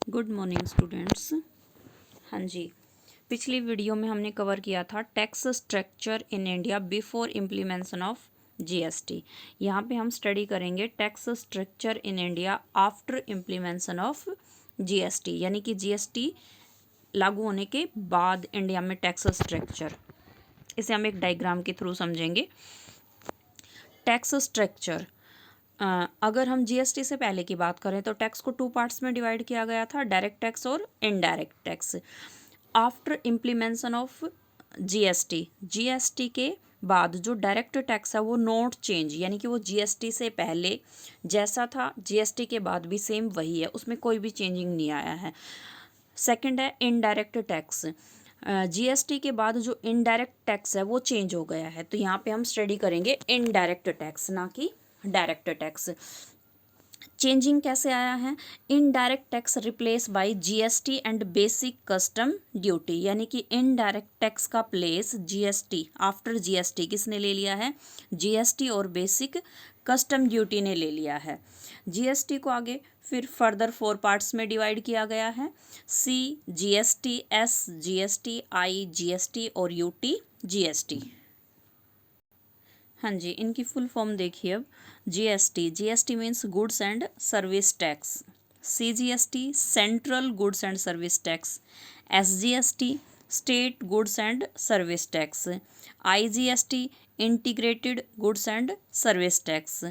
Good morning students. हाँ जी, पिछली video में हमने कवर किया था tax structure in India before implementation of GST. यहाँ पे हम स्टडी करेंगे tax structure in India after implementation of GST, यानी कि जीएसटी लागू होने के बाद इंडिया में टैक्स स्ट्रक्चर। इसे हम एक डायग्राम के थ्रू समझेंगे। टैक्स स्ट्रक्चर, अगर हम जीएसटी से पहले की बात करें तो टैक्स को 2 पार्ट्स में डिवाइड किया गया था, डायरेक्ट टैक्स और indirect tax. After implementation of GST के बाद जो डायरेक्ट टैक्स है वो नोट चेंज, यानी कि वो जीएसटी से पहले जैसा था जीएसटी के बाद भी सेम वही है, उसमें कोई भी चेंजिंग नहीं आया है। सेकंड है इनडायरेक्ट टैक्स। जीएसटी के बाद जो इनडायरेक्ट टैक्स है वो चेंज हो गया है, तो यहाँ पे हम स्टडी करेंगे इनडायरेक्ट टैक्स, ना कि डायरेक्ट टैक्स। चेंजिंग कैसे आया है? Indirect tax replace by GST and basic custom duty, यानी कि इनडायरेक्ट टैक्स का प्लेस जीएसटी आफ्टर जीएसटी किसने ले लिया है? जीएसटी और बेसिक कस्टम ड्यूटी ने ले लिया है। जीएसटी को आगे फिर फर्दर 4 पार्ट्स में डिवाइड किया गया है, C GST, S GST, I GST और यूटी जीएसटी। हाँ जी, इनकी फुल फॉर्म देखिए अब। GST means goods and service tax, CGST central goods and service tax, SGST state goods and service tax, IGST integrated goods and service tax,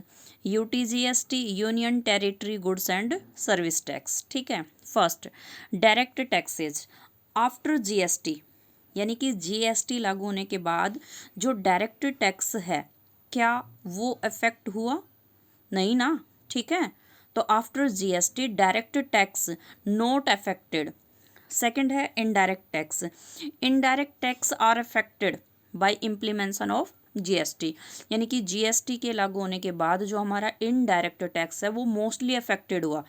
UTGST union territory goods and service tax. ठीक है। First, direct taxes after GST, यानी कि GST लागू होने के बाद जो direct tax है क्या वो अफेक्ट हुआ? नहीं ना। ठीक है, तो after GST direct tax not affected. Second है indirect tax. Indirect tax are affected by implementation of GST, यानी कि जीएसटी के लागू होने के बाद जो हमारा इनडायरेक्ट टैक्स है वो मोस्टली अफेक्टेड हुआ।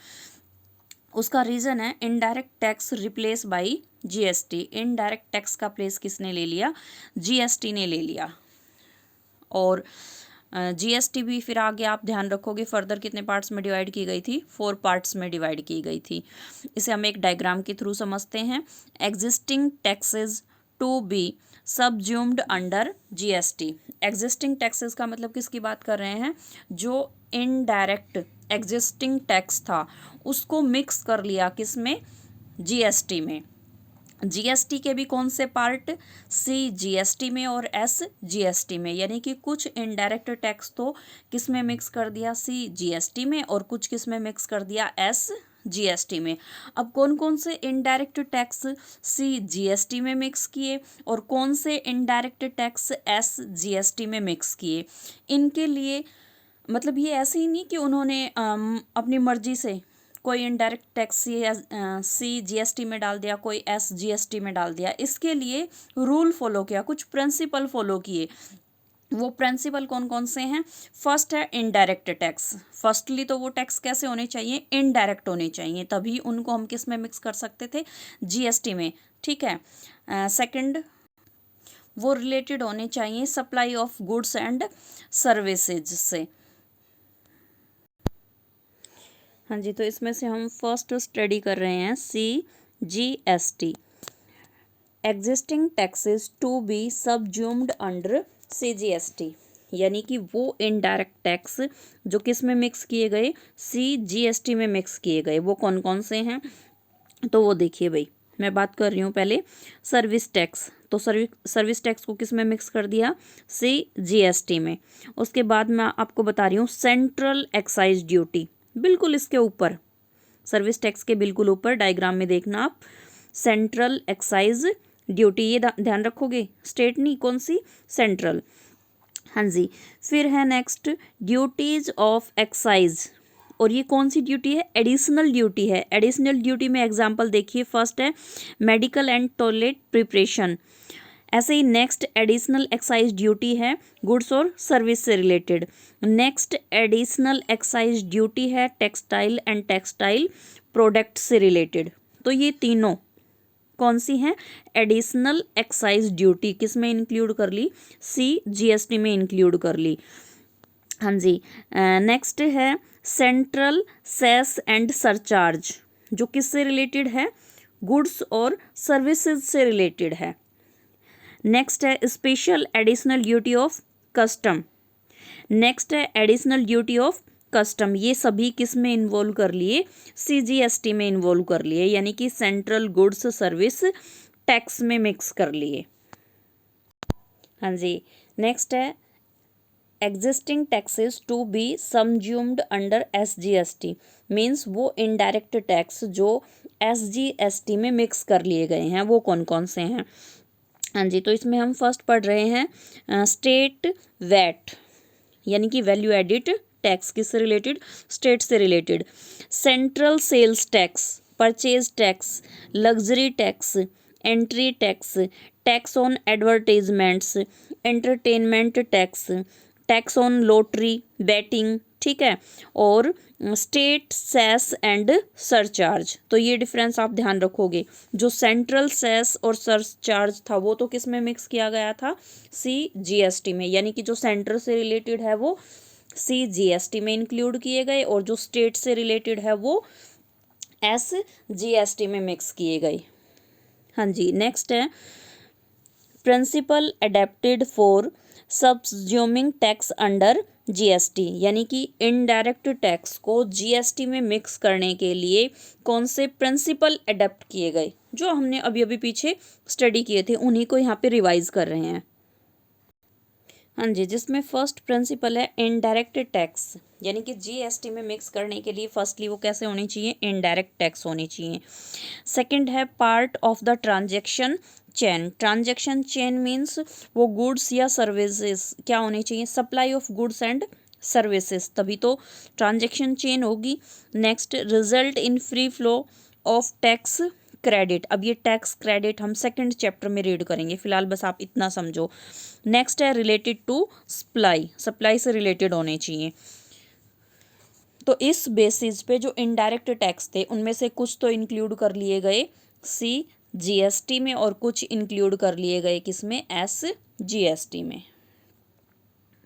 उसका रीज़न है indirect tax replace by GST. Indirect tax का प्लेस किसने ले लिया? जीएसटी ने ले लिया। और जीएसटी भी फिर आगे आप ध्यान रखोगे फर्दर कितने पार्ट्स में डिवाइड की गई थी? 4 पार्ट्स में डिवाइड की गई थी। इसे हम एक डायग्राम के थ्रू समझते हैं। Existing taxes to be subsumed under GST. Existing taxes का मतलब किसकी बात कर रहे हैं? जो इनडायरेक्ट एग्जिस्टिंग टैक्स था उसको मिक्स कर लिया किसमें? जीएसटी में। जीएसटी के भी कौन से पार्ट? सी जीएसटी में और एस जीएसटी में, यानी कि कुछ इनडायरेक्ट टैक्स तो किस में मिक्स कर दिया? सी जीएसटी में, और कुछ किस में मिक्स कर दिया? एस जीएसटी में। अब कौन कौन से इनडायरेक्ट टैक्स सी जीएसटी में मिक्स किए और कौन से इनडायरेक्ट टैक्स एस जीएसटी में मिक्स किए? इनके लिए मतलब ये ऐसे ही नहीं कि उन्होंने अपनी मर्जी से कोई इनडायरेक्ट टैक्स सी जीएसटी में डाल दिया, कोई एस जीएसटी में डाल दिया। इसके लिए रूल फॉलो किया, कुछ प्रिंसिपल फॉलो किए। वो प्रिंसिपल कौन कौन से हैं? फर्स्ट है इनडायरेक्ट टैक्स। फर्स्टली तो वो टैक्स कैसे होने चाहिए? इनडायरेक्ट होने चाहिए, तभी उनको हम किस में मिक्स कर सकते थे? जीएसटी में। ठीक है। सेकंड, वो रिलेटेड होने चाहिए supply of goods and services से। हाँ जी, तो इसमें से हम फर्स्ट स्टडी कर रहे हैं CGST, existing taxes to be subsumed under CGST, यानी कि वो इनडायरेक्ट टैक्स जो किस में मिक्स किए गए? CGST में मिक्स किए गए। वो कौन कौन से हैं? तो वो देखिए भाई, मैं बात कर रही हूँ पहले सर्विस टैक्स। तो सर्विस टैक्स को किस में मिक्स कर दिया? CGST में। उसके बाद मैं आपको बता रही हूँ सेंट्रल एक्साइज ड्यूटी, बिल्कुल इसके ऊपर, सर्विस टैक्स के बिल्कुल ऊपर, डायग्राम में देखना आप, सेंट्रल एक्साइज ड्यूटी, ये ध्यान रखोगे, स्टेट नहीं, कौन सी? सेंट्रल। हाँ जी। फिर है नेक्स्ट ड्यूटीज ऑफ एक्साइज, और ये कौन सी ड्यूटी है? एडिशनल ड्यूटी है। एडिशनल ड्यूटी में एग्जांपल देखिए, फर्स्ट है मेडिकल एंड टॉयलेट प्रिपरेशन। ऐसे ही नेक्स्ट एडिशनल एक्साइज ड्यूटी है गुड्स और सर्विस से related. Next additional excise duty है टेक्सटाइल एंड टेक्सटाइल प्रोडक्ट से रिलेटेड। तो ये तीनों कौन सी हैं? एडिशनल एक्साइज ड्यूटी किस में इंक्लूड कर ली? CGST में इंक्लूड कर ली। हाँ जी। नेक्स्ट है सेंट्रल सेस एंड सरचार्ज। जो किससे रिलेटेड है, गुड्स और सर्विसेज से रिलेटेड है। नेक्स्ट है special additional duty of custom. Next है एडिशनल ड्यूटी ऑफ कस्टम, ये सभी किस में इन्वॉल्व कर लिए, CGST में इन्वॉल्व कर लिए, यानी कि सेंट्रल गुड्स सर्विस टैक्स में मिक्स कर लिए। हाँ जी, नेक्स्ट है existing taxes to be subsumed under SGST, means वो इनडायरेक्ट टैक्स जो SGST में मिक्स कर लिए गए हैं वो कौन कौन से हैं। हाँ जी, तो इसमें हम फर्स्ट पढ़ रहे हैं स्टेट वैट, यानी कि वैल्यू एडिड टैक्स, किससे रिलेटेड, स्टेट से related. Central sales tax, purchase tax, luxury tax, entry tax, tax on advertisements, entertainment tax, tax on lottery betting, ठीक है, और स्टेट सेस एंड सरचार्ज। तो ये डिफरेंस आप ध्यान रखोगे, जो सेंट्रल सेस और सरचार्ज था वो तो किस में मिक्स किया गया था, CGST में, यानी कि जो सेंट्रल से रिलेटेड है वो CGST में इंक्लूड किए गए और जो स्टेट से रिलेटेड है वो SGST में मिक्स किए गए। हाँ जी, नेक्स्ट है principle adopted for subsuming tax under GST, यानी कि इनडायरेक्ट टैक्स को GST में मिक्स करने के लिए कौन से प्रिंसिपल अडेप्ट किए गए, जो हमने अभी अभी पीछे स्टडी किए थे उन्हीं को यहाँ पे रिवाइज कर रहे हैं। हाँ जी, जिसमें फर्स्ट प्रिंसिपल है इनडायरेक्ट टैक्स, यानी कि GST में मिक्स करने के लिए फर्स्टली वो कैसे होनी चाहिए, इनडायरेक्ट टैक्स होनी चाहिए। सेकंड है part of the transaction chain. Transaction chain means वो गुड्स या सर्विसेज क्या होनी चाहिए, supply of goods and services, तभी तो ट्रांजैक्शन चेन होगी। Next result in free flow of tax credit, अब ये टैक्स क्रेडिट हम सेकंड चैप्टर में रीड करेंगे, फिलहाल बस आप इतना समझो। नेक्स्ट है रिलेटेड टू सप्लाई, सप्लाई से रिलेटेड होने चाहिए। तो इस बेसिस पे जो इनडायरेक्ट टैक्स थे उनमें से कुछ तो इंक्लूड कर लिए गए CGST में और कुछ इंक्लूड कर लिए गए किसमें, SGST में।